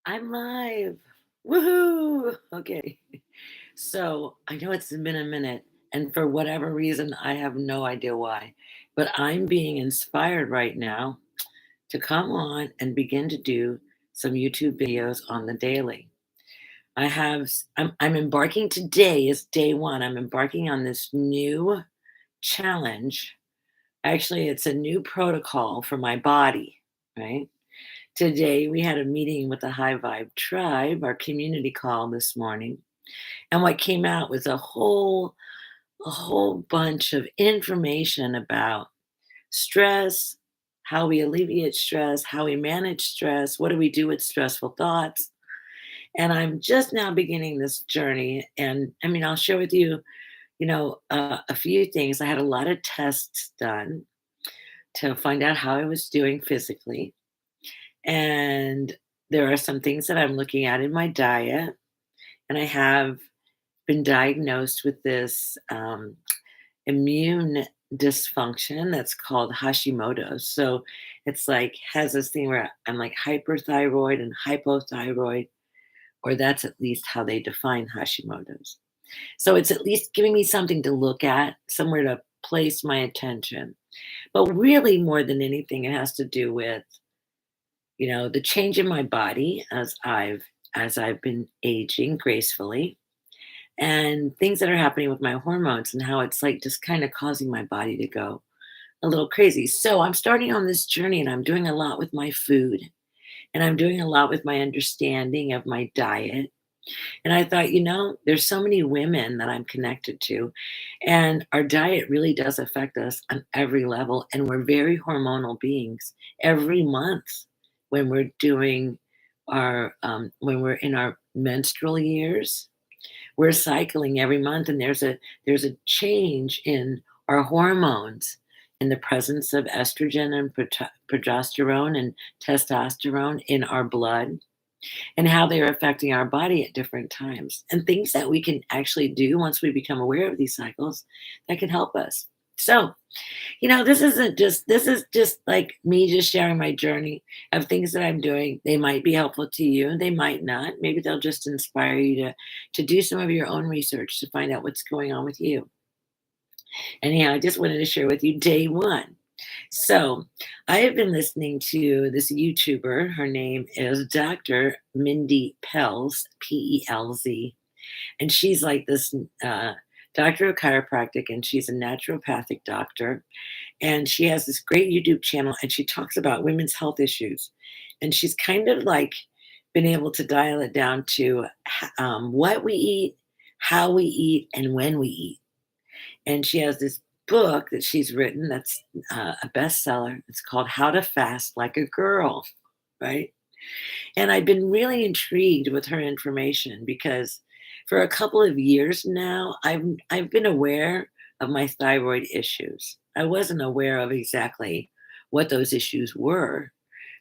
I'm live. Woohoo! Okay. So I know it's been a minute, and for whatever reason, I have no idea why, but I'm being inspired right now to come on and begin to do some YouTube videos on the daily. I'm embarking today is day one. I'm embarking on this new challenge. Actually, it's a new protocol for my body, right? Today, we had a meeting with the High Vibe Tribe, our community call this morning. And what came out was a whole bunch of information about stress, how we alleviate stress, how we manage stress, what do we do with stressful thoughts. And I'm just now beginning this journey. And I mean, I'll share with you, a few things. I had a lot of tests done to find out how I was doing physically. And there are some things that I'm looking at in my diet, and I have been diagnosed with this immune dysfunction that's called Hashimoto. So it's like has this thing where I'm like hyperthyroid and hypothyroid, or that's at least how they define Hashimoto's. So it's at least giving me something to look at, somewhere to place my attention. But really, more than anything, it has to do with the change in my body as I've been aging gracefully, and things that are happening with my hormones and how it's like just kind of causing my body to go a little crazy. So I'm starting on this journey, and I'm doing a lot with my food, and I'm doing a lot with my understanding of my diet. And I thought, there's so many women that I'm connected to, and our diet really does affect us on every level. And we're very hormonal beings. Every month, when we're doing when we're in our menstrual years, we're cycling every month, and there's a change in our hormones, in the presence of estrogen and progesterone and testosterone in our blood, and how they are affecting our body at different times, and things that we can actually do once we become aware of these cycles that can help us. So, this is just like me just sharing my journey of things that I'm doing. They might be helpful to you, they might not. Maybe they'll just inspire you to do some of your own research to find out what's going on with you. Anyhow, I just wanted to share with you day one. So, I have been listening to this YouTuber. Her name is Dr. Mindy Pelz, Pelz, and she's like this doctor of chiropractic, and she's a naturopathic doctor. And she has this great YouTube channel, and she talks about women's health issues. And she's kind of like been able to dial it down to what we eat, how we eat, and when we eat. And she has this book that she's written that's a bestseller. It's called How to Fast Like a Girl, right? And I've been really intrigued with her information because for a couple of years now, I've been aware of my thyroid issues. I wasn't aware of exactly what those issues were,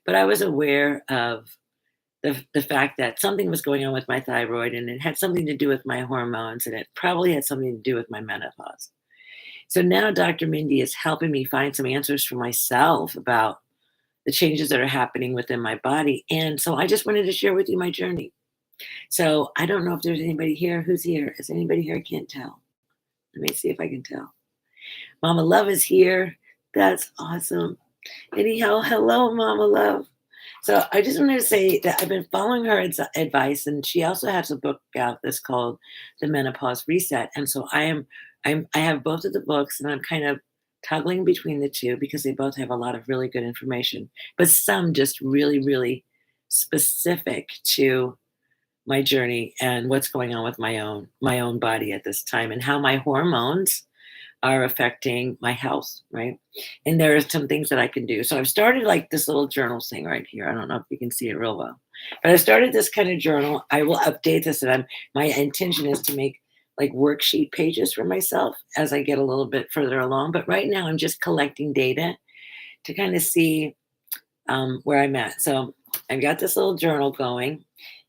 but I was aware of the fact that something was going on with my thyroid, and it had something to do with my hormones, and it probably had something to do with my menopause. So now Dr. Mindy is helping me find some answers for myself about the changes that are happening within my body. And so I just wanted to share with you my journey. So I don't know if there's anybody here. Who's here? Is anybody here? I can't tell. Let me see if I can tell. Mama Love is here. That's awesome. Anyhow, hello, Mama Love. So I just wanted to say that I've been following her advice, and she also has a book out that's called The Menopause Reset. And so I have both of the books, and I'm kind of toggling between the two because they both have a lot of really good information, but some just really, really specific to my journey and what's going on with my own body at this time, and how my hormones are affecting my health, right? And there are some things that I can do. So I've started like this little journal thing right here. I don't know if you can see it real well, but I started this kind of journal. I will update this, and my intention is to make like worksheet pages for myself as I get a little bit further along. But right now, I'm just collecting data to kind of see where I'm at. So I've got this little journal going,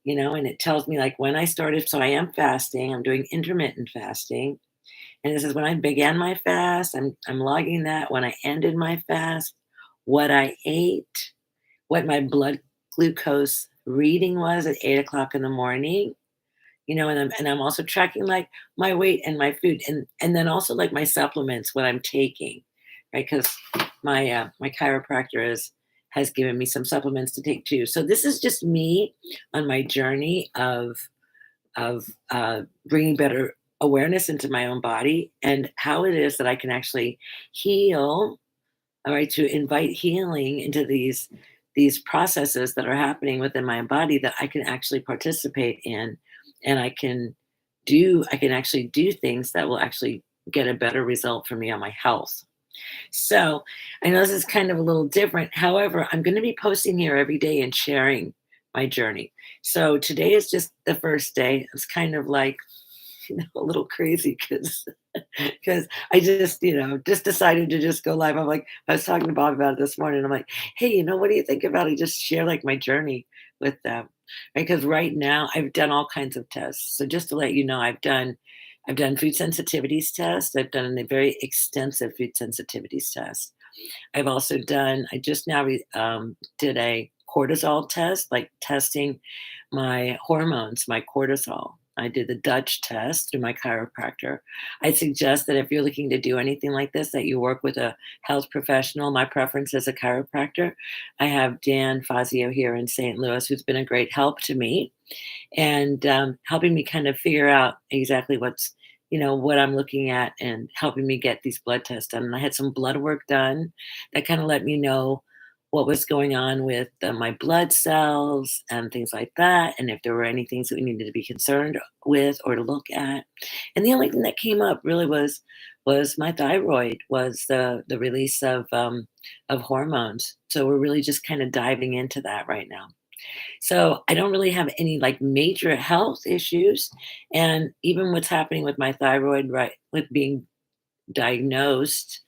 and it tells me like when I started. So I am fasting. I'm doing intermittent fasting, and it says when I began my fast, I'm logging that. When I ended my fast, what I ate, what my blood glucose reading was at 8 o'clock in the morning, and I'm also tracking like my weight and my food, and then also like my supplements, what I'm taking, right? Because my chiropractor has given me some supplements to take too. So this is just me on my journey of bringing better awareness into my own body and how it is that I can actually heal, all right, to invite healing into these processes that are happening within my body that I can actually participate in, and I can actually do things that will actually get a better result for me on my health. So I know this is kind of a little different. However, I'm going to be posting here every day and sharing my journey. So today is just the first day. It's kind of like, a little crazy because I just decided to just go live. I'm like, I was talking to Bob about it this morning. I'm like, hey, what do you think about I just share like my journey with them? Right? Because right now I've done all kinds of tests. So just to let you know, I've done food sensitivities tests. I've done a very extensive food sensitivities test. I just now did a cortisol test, like testing my hormones, my cortisol. I did the Dutch test through my chiropractor. I suggest that if you're looking to do anything like this, that you work with a health professional. My preference is a chiropractor. I have Dan Fazio here in St. Louis, who's been a great help to me and helping me kind of figure out exactly what I'm looking at and helping me get these blood tests done. And I had some blood work done that kind of let me know what was going on with my blood cells and things like that, and if there were any things that we needed to be concerned with or to look at. And the only thing that came up really was my thyroid, was the release of hormones. So we're really just kind of diving into that right now. So I don't really have any like major health issues. And even what's happening with my thyroid, right, with being diagnosed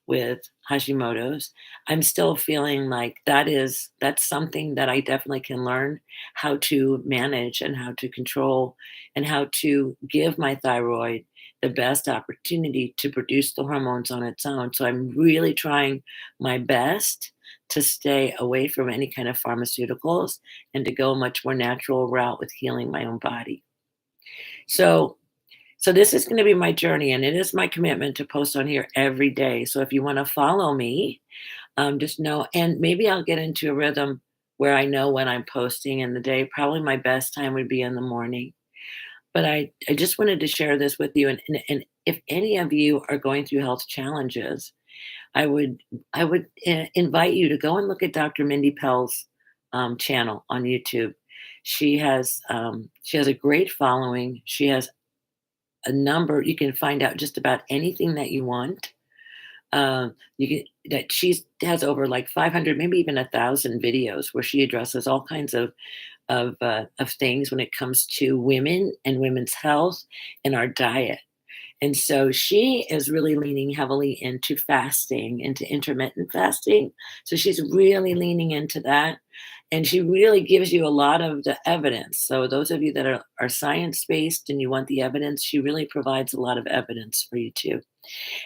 with Hashimoto's, I'm still feeling like that's something that I definitely can learn how to manage and how to control and how to give my thyroid the best opportunity to produce the hormones on its own. So I'm really trying my best to stay away from any kind of pharmaceuticals and to go a much more natural route with healing my own body. So this is gonna be my journey, and it is my commitment to post on here every day. So if you wanna follow me, just know, and maybe I'll get into a rhythm where I know when I'm posting in the day. Probably my best time would be in the morning. But I just wanted to share this with you, and if any of you are going through health challenges, I would invite you to go and look at Dr. Mindy Pelz' channel on YouTube. She has a great following. She has a number. You can find out just about anything that you want. You can that she has over like 500, maybe even 1,000 videos where she addresses all kinds of things when it comes to women and women's health and our diet. And so she is really leaning heavily into fasting, into intermittent fasting. So she's really leaning into that. And she really gives you a lot of the evidence. So those of you that are science based and you want the evidence, she really provides a lot of evidence for you too,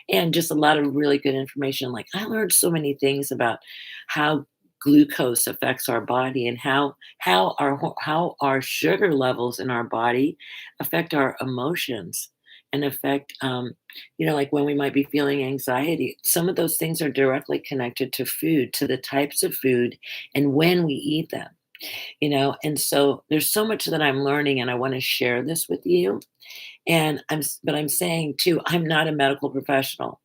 and just a lot of really good information. Like, I learned so many things about how glucose affects our body, and how our sugar levels in our body affect our emotions and affect, like when we might be feeling anxiety. Some of those things are directly connected to food, to the types of food and when we eat them. And so there's so much that I'm learning, and I want to share this with you. But I'm saying too, I'm not a medical professional.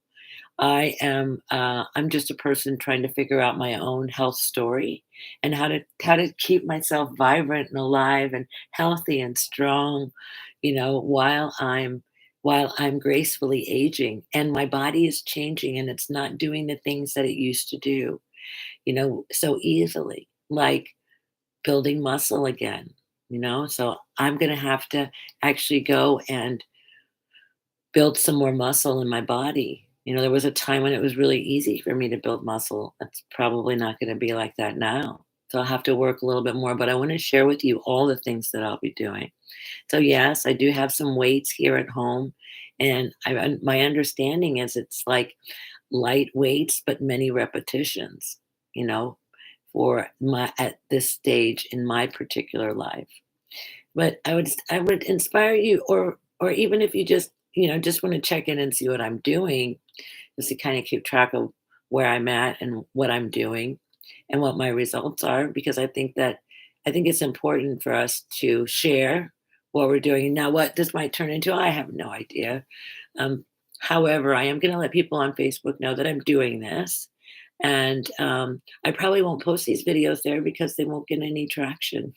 I'm just a person trying to figure out my own health story and how to keep myself vibrant and alive and healthy and strong, while I'm gracefully aging and my body is changing and it's not doing the things that it used to do, so easily, like building muscle again. So I'm going to have to actually go and build some more muscle in my body. There was a time when it was really easy for me to build muscle. It's probably not going to be like that now. So I'll have to work a little bit more, but I want to share with you all the things that I'll be doing. So yes, I do have some weights here at home, and my understanding is it's like light weights, but many repetitions. You know, for my at this stage in my particular life. But I would inspire you, or even if you just, just want to check in and see what I'm doing, just to kind of keep track of where I'm at and what I'm doing and what my results are, because I think it's important for us to share what we're doing. Now, what this might turn into, I have no idea. Um, However, I am going to let people on Facebook know that I'm doing this. And I probably won't post these videos there because they won't get any traction.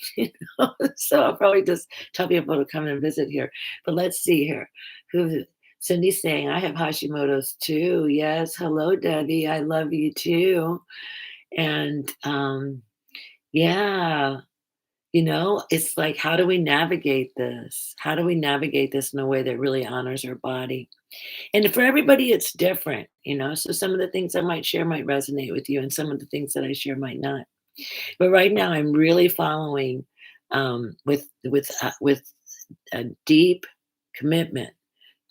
So I'll probably just tell people to come and visit here. But let's see here. Who Cindy's saying, I have Hashimoto's too. Yes. Hello, Debbie. I love you too. And yeah, it's like, how do we navigate this? How do we navigate this in a way that really honors our body? And for everybody, it's different. So some of the things I might share might resonate with you, and some of the things that I share might not. But right now, I'm really following with a deep commitment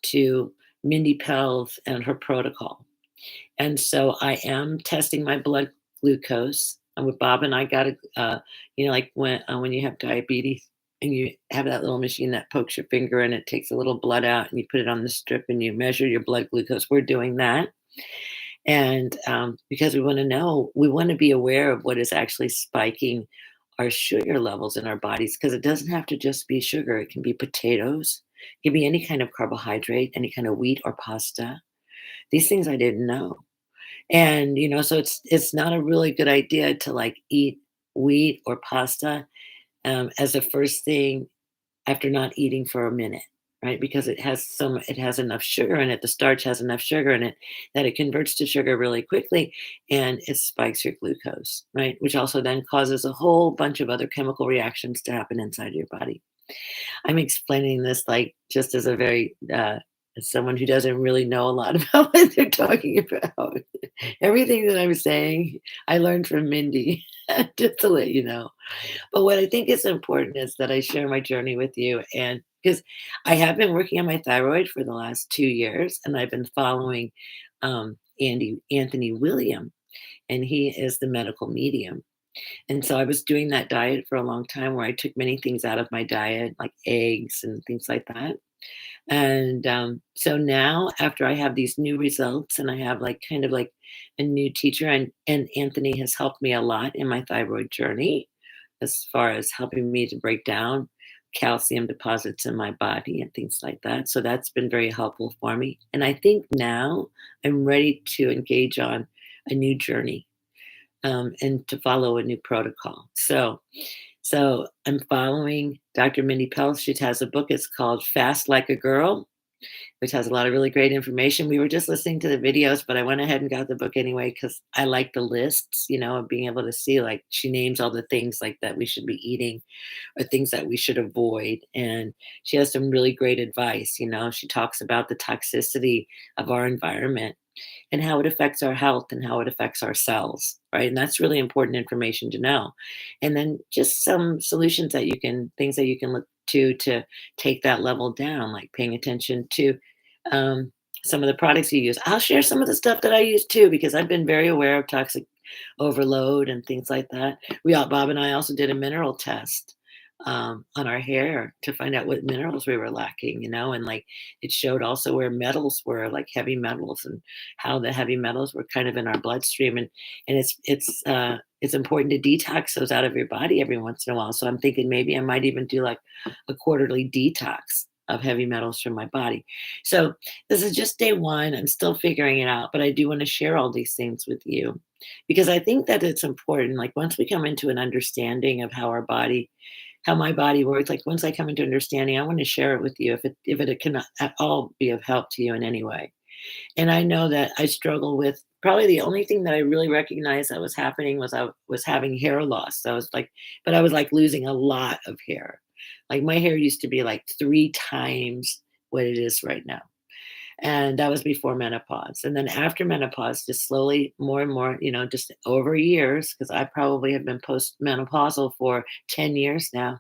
to Mindy Pelz and her protocol. And so I am testing my blood glucose. And with Bob and I got to, like when you have diabetes and you have that little machine that pokes your finger and it takes a little blood out and you put it on the strip and you measure your blood glucose. We're doing that. And because we want to be aware of what is actually spiking our sugar levels in our bodies, because it doesn't have to just be sugar. It can be potatoes, it can be any kind of carbohydrate, any kind of wheat or pasta. These things I didn't know. And, so it's not a really good idea to like eat wheat or pasta as the first thing after not eating for a minute, right? Because it has enough sugar in it. The starch has enough sugar in it that it converts to sugar really quickly and it spikes your glucose, right? Which also then causes a whole bunch of other chemical reactions to happen inside your body. I'm explaining this like just as a very as someone who doesn't really know a lot about what they're talking about. Everything that I'm saying, I learned from Mindy, just to let you know. But what I think is important is that I share my journey with you, and because I have been working on my thyroid for the last 2 years, and I've been following Anthony William, and he is the medical medium. And so I was doing that diet for a long time where I took many things out of my diet, like eggs and things like that. And so now, after I have these new results and I have like kind of like a new teacher, and Anthony has helped me a lot in my thyroid journey as far as helping me to break down calcium deposits in my body and things like that. So that's been very helpful for me. And I think now I'm ready to engage on a new journey and to follow a new protocol. So I'm following Dr. Mindy Pelz. She has a book. It's called Fast Like a Girl, which has a lot of really great information. We were just listening to the videos, but I went ahead and got the book anyway because I like the lists, of being able to see, like, she names all the things like that we should be eating or things that we should avoid. And she has some really great advice. She talks about the toxicity of our environment and how it affects our health and how it affects our cells, right? And that's really important information to know. And then just some solutions things that you can look to take that level down, like paying attention to um, some of the products you use. I'll share some of the stuff that I use too, because I've been very aware of toxic overload and things like that. Bob and I also did a mineral test on our hair to find out what minerals we were lacking, and like it showed also where metals were, like heavy metals, and how the heavy metals were kind of in our bloodstream, and it's important to detox those out of your body every once in a while. So I'm thinking maybe I might even do like a quarterly detox of heavy metals from my body. So this is just day one. I'm still figuring it out, but I do want to share all these things with you because I think that it's important. Like once we come into an understanding of how my body works, like once I come into understanding, I want to share it with you if it can at all be of help to you in any way. And I know that I struggle with probably the only thing that I really recognized that was happening was I was having hair loss. But I was like losing a lot of hair. Like my hair used to be like 3 times what it is right now. And that was before menopause. And then after menopause, just slowly more and more, just over years, because I probably have been postmenopausal for 10 years now,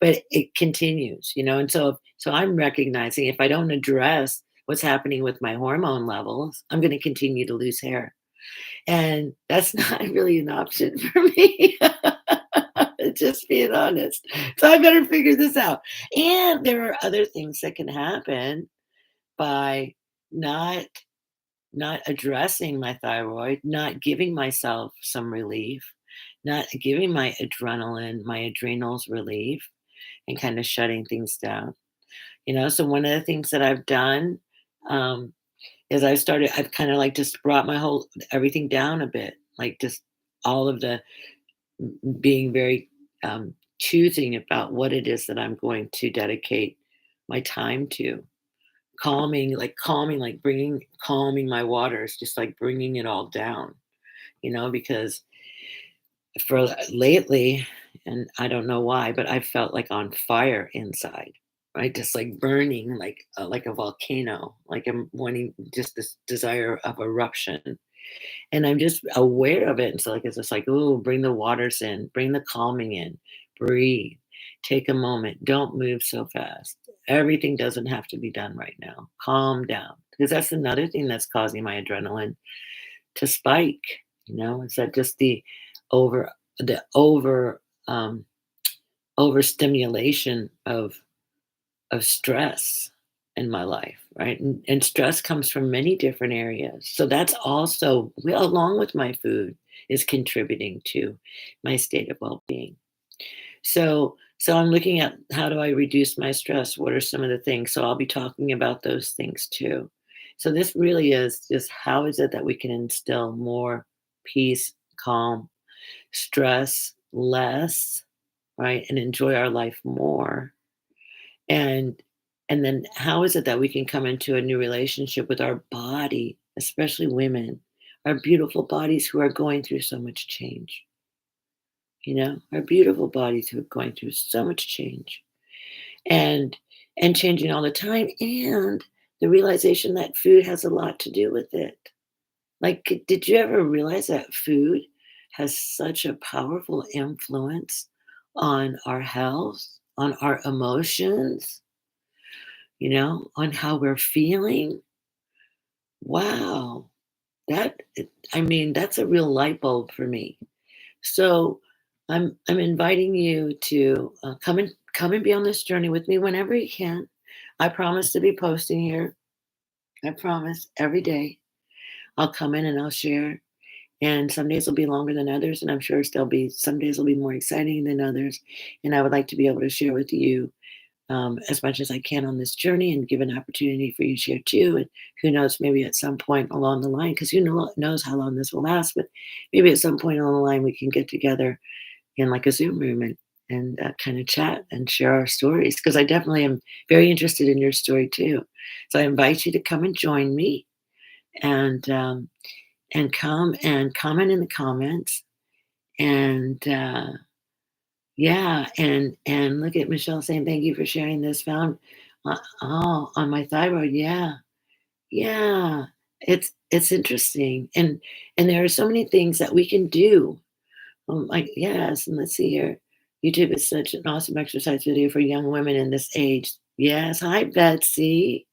but it continues. And so I'm recognizing if I don't address what's happening with my hormone levels, I'm going to continue to lose hair. And that's not really an option for me. Just being honest. So I better figure this out. And there are other things that can happen by not not addressing my thyroid, not giving myself some relief, not giving my adrenaline, my adrenals relief, and kind of shutting things down. So one of the things that I've done um, is I've kind of like just brought my whole everything down a bit, like just all of the being very choosing about what it is that I'm going to dedicate my time to. Calming, like bringing calming my waters, just like bringing it all down, because for lately, and I don't know why, but I felt like on fire inside, right? Just like burning, like a volcano, like I'm wanting just this desire of eruption. And I'm just aware of it. And so like it's just like, oh, bring the waters in, bring the calming in, breathe, take a moment, don't move so fast. Everything doesn't have to be done right now. Calm down. Because that's another thing that's causing my adrenaline to spike. Is that just over the overstimulation of stress in my life, right? And stress comes from many different areas. So that's also, well, along with my food, is contributing to my state of well-being. So I'm looking at how do I reduce my stress? What are some of the things? So I'll be talking about those things too. So this really is just how is it that we can instill more peace, calm, stress less, right? And enjoy our life more. And and then how is it that we can come into a new relationship with our body, especially women, our beautiful bodies who are going through so much change, our beautiful bodies who are going through so much change and and changing all the time, and the realization that food has a lot to do with it. Like, did you ever realize that food has such a powerful influence on our health, on our emotions, on how we're feeling? Wow. I mean, that's a real light bulb for me. So I'm inviting you to come and be on this journey with me whenever you can. I promise to be posting here. I promise every day. I'll come in and I'll share. And some days will be longer than others, and I'm sure there'll be some days will be more exciting than others. And I would like to be able to share with you as much as I can on this journey and give an opportunity for you to share too. And who knows, maybe at some point along the line, because knows how long this will last, but maybe at some point along the line we can get together in like a Zoom room and kind of chat and share our stories. Because I definitely am very interested in your story too. So I invite you to come and join me and come and comment in the comments and yeah, and look at Michelle saying, "Thank you for sharing this." Found, on my thyroid. Yeah, yeah. It's interesting, and there are so many things that we can do. Like yes, and let's see here. YouTube is such an awesome exercise video for young women in this age. Yes, hi Betsy.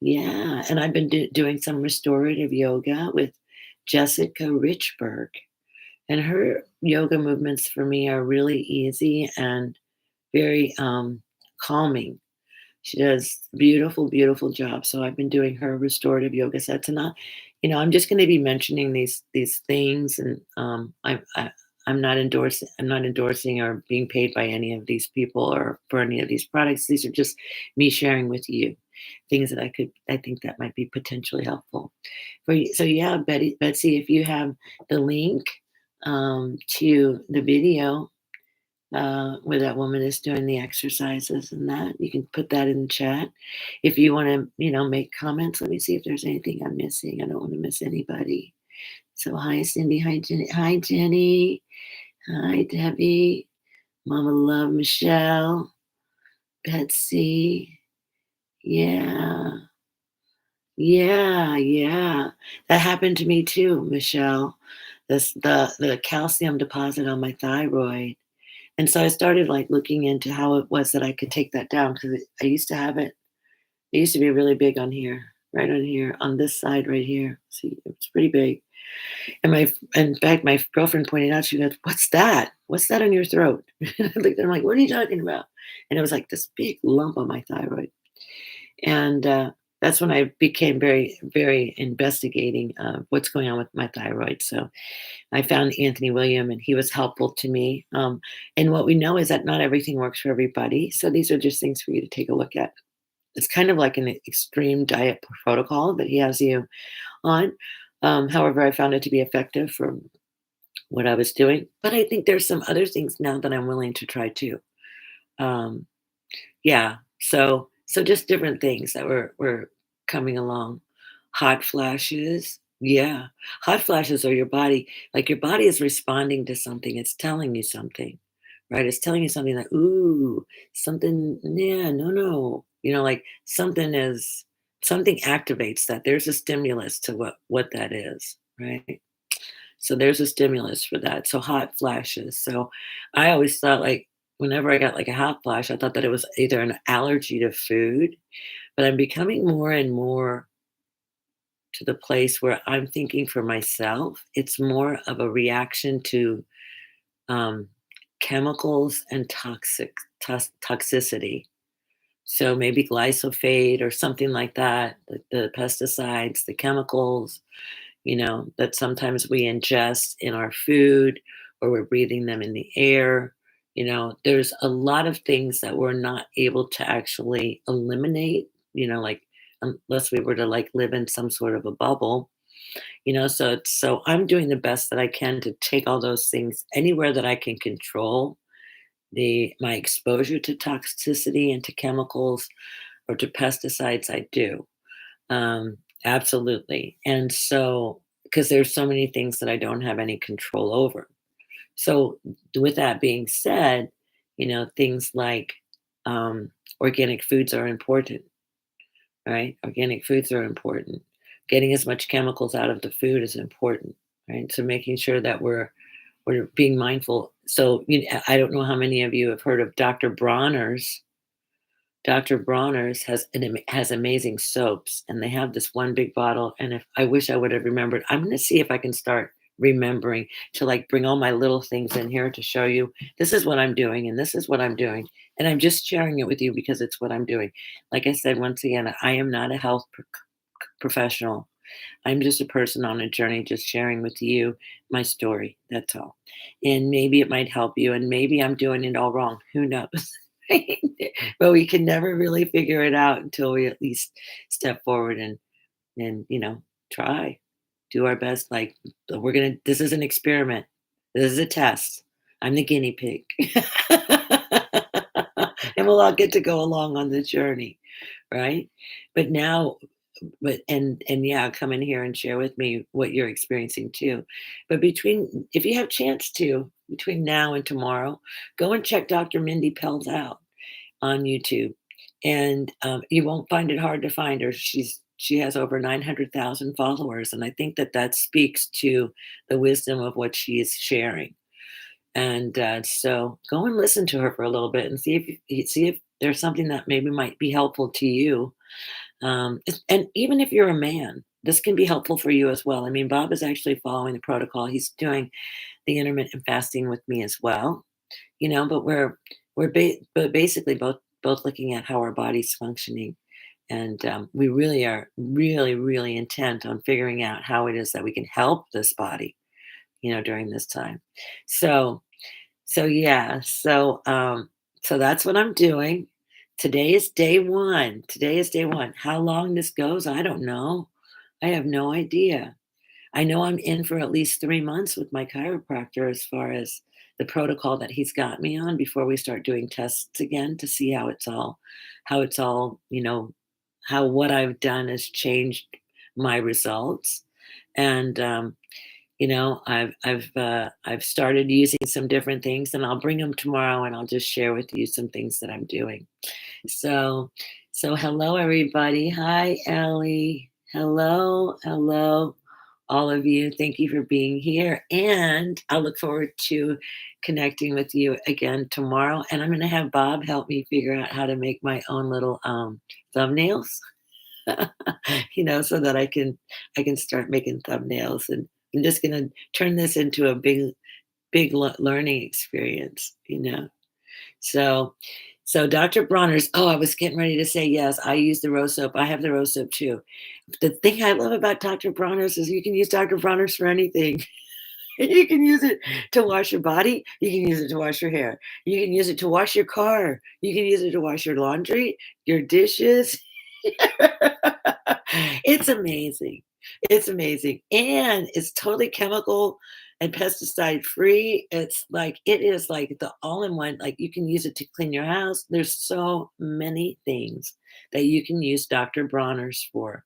Yeah, and I've been doing some restorative yoga with Jessica Richberg. And her yoga movements for me are really easy and very calming. She does beautiful, beautiful job. So I've been doing her restorative yoga sets, and I'm just going to be mentioning these things, and I'm not endorsing or being paid by any of these people or for any of these products. These are just me sharing with you things that I think that might be potentially helpful for you. So yeah, Betsy, if you have the link to the video where that woman is doing the exercises and that. You can put that in the chat. If you want to, make comments, let me see if there's anything I'm missing. I don't want to miss anybody. So hi, Cindy. Hi, Jenny. Hi, Jenny. Hi, Debbie. Mama Love, Michelle. Betsy. Yeah. Yeah. Yeah. That happened to me too, Michelle. The calcium deposit on my thyroid. And so I started like looking into how it was that I could take that down because I used to have it. It used to be really big on here, right on here, on this side right here. See, it's pretty big. In fact, my girlfriend pointed out, she goes, "What's that? What's that on your throat?" I looked at her, I'm like, "What are you talking about?" And it was like this big lump on my thyroid. And that's when I became very, very investigating what's going on with my thyroid. So I found Anthony William, and he was helpful to me. And what we know is that not everything works for everybody. So these are just things for you to take a look at. It's kind of like an extreme diet protocol that he has you on. However, I found it to be effective for what I was doing. But I think there's some other things now that I'm willing to try too. Um, yeah. So just different things that were coming along. Hot flashes. Yeah. Hot flashes are your body, like your body is responding to something. It's telling you something, right? It's telling you something like, ooh, something, yeah, no, no. Like something activates that. There's a stimulus to what that is, right? So there's a stimulus for that. So hot flashes. So I always thought like whenever I got like a hot flash, I thought that it was either an allergy to food, but I'm becoming more and more to the place where I'm thinking for myself, it's more of a reaction to um, chemicals and toxicity. So maybe glyphosate or something like that, the pesticides, the chemicals, that sometimes we ingest in our food or we're breathing them in the air. There's a lot of things that we're not able to actually eliminate, like unless we were to like live in some sort of a bubble, so I'm doing the best that I can to take all those things anywhere that I can control my exposure to toxicity and to chemicals or to pesticides. I do. Absolutely. And so, because there's so many things that I don't have any control over. So, with that being said, things like organic foods are important, right? Organic foods are important. Getting as much chemicals out of the food is important, right? So, making sure that we're being mindful. So, I don't know how many of you have heard of Dr. Bronner's. Dr. Bronner's has amazing soaps, and they have this one big bottle, and if I wish I would have remembered. I'm gonna see if I can start remembering to, like, bring all my little things in here to show you, this is what I'm doing, and this is what I'm doing, and I'm just sharing it with you because it's what I'm doing. Like I said, once again, I am not a health professional. I'm just a person on a journey, just sharing with you my story. That's all. And maybe it might help you, and maybe I'm doing it all wrong. Who knows? But we can never really figure it out until we at least step forward and try, do our best. Like this is an experiment. This is a test. I'm the guinea pig. And we'll all get to go along on the journey, right? But now and yeah, come in here and share with me what you're experiencing too. But if you have chance to, between now and tomorrow, go and check Dr. Mindy Pelz out on YouTube, and you won't find it hard to find her. She has over 900,000 followers, and I think that that speaks to the wisdom of what she is sharing. And so go and listen to her for a little bit and see if there's something that maybe might be helpful to you. And even if you're a man, this can be helpful for you as well. I mean, Bob is actually following the protocol. He's doing the intermittent fasting with me as well. But but basically both looking at how our body's functioning, and we really are really really intent on figuring out how it is that we can help this body, during this time. So yeah, so that's what I'm doing. Today is day one. Today is day one. How long this goes, I don't know. I have no idea. I know I'm in for at least 3 months with my chiropractor as far as the protocol that he's got me on before we start doing tests again to see how it's all, how what I've done has changed my results. And I've started using some different things, and I'll bring them tomorrow, and I'll just share with you some things that I'm doing. So, hello everybody. Hi, Ellie. Hello, hello, all of you. Thank you for being here, and I look forward to connecting with you again tomorrow. And I'm going to have Bob help me figure out how to make my own little thumbnails, so that I can start making thumbnails and I'm just gonna turn this into a big learning experience, So, so Dr. Bronner's. Oh, I was getting ready to say yes. I use the rose soap. I have the rose soap too. The thing I love about Dr. Bronner's is you can use Dr. Bronner's for anything. You can use it to wash your body. You can use it to wash your hair. You can use it to wash your car. You can use it to wash your laundry, your dishes. It's amazing. It's amazing. And it's totally chemical and pesticide free. It is like the all in one. Like you can use it to clean your house. There's so many things that you can use Dr. Bronner's for.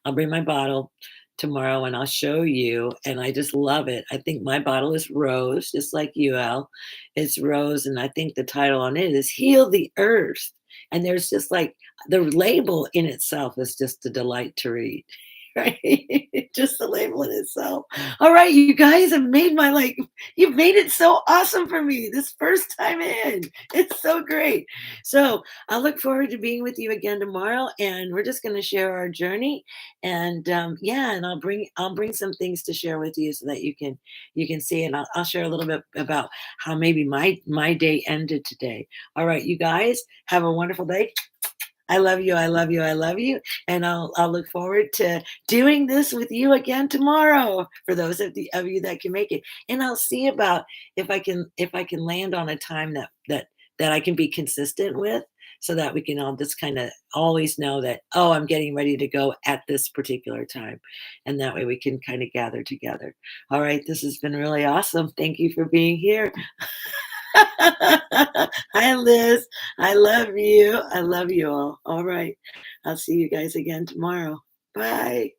I'll bring my bottle tomorrow and I'll show you. And I just love it. I think my bottle is rose, just like you, Al. It's rose. And I think the title on it is Heal the Earth. And there's just like the label in itself is just a delight to read. Right? Just the label in itself. All right, you guys have made you've made it so awesome for me this first time in. It's so great. So I look forward to being with you again tomorrow, and we're just going to share our journey. And yeah, and I'll bring some things to share with you so that you can see, and I'll share a little bit about how maybe my day ended today. All right, you guys have a wonderful day. I love you. I love you. I love you. And I'll look forward to doing this with you again tomorrow for those of you that can make it. And I'll see about if I can land on a time that I can be consistent with so that we can all just kind of always know that, oh, I'm getting ready to go at this particular time. And that way we can kind of gather together. All right. This has been really awesome. Thank you for being here. Hi, Liz. I love you. I love you all. All right. I'll see you guys again tomorrow. Bye.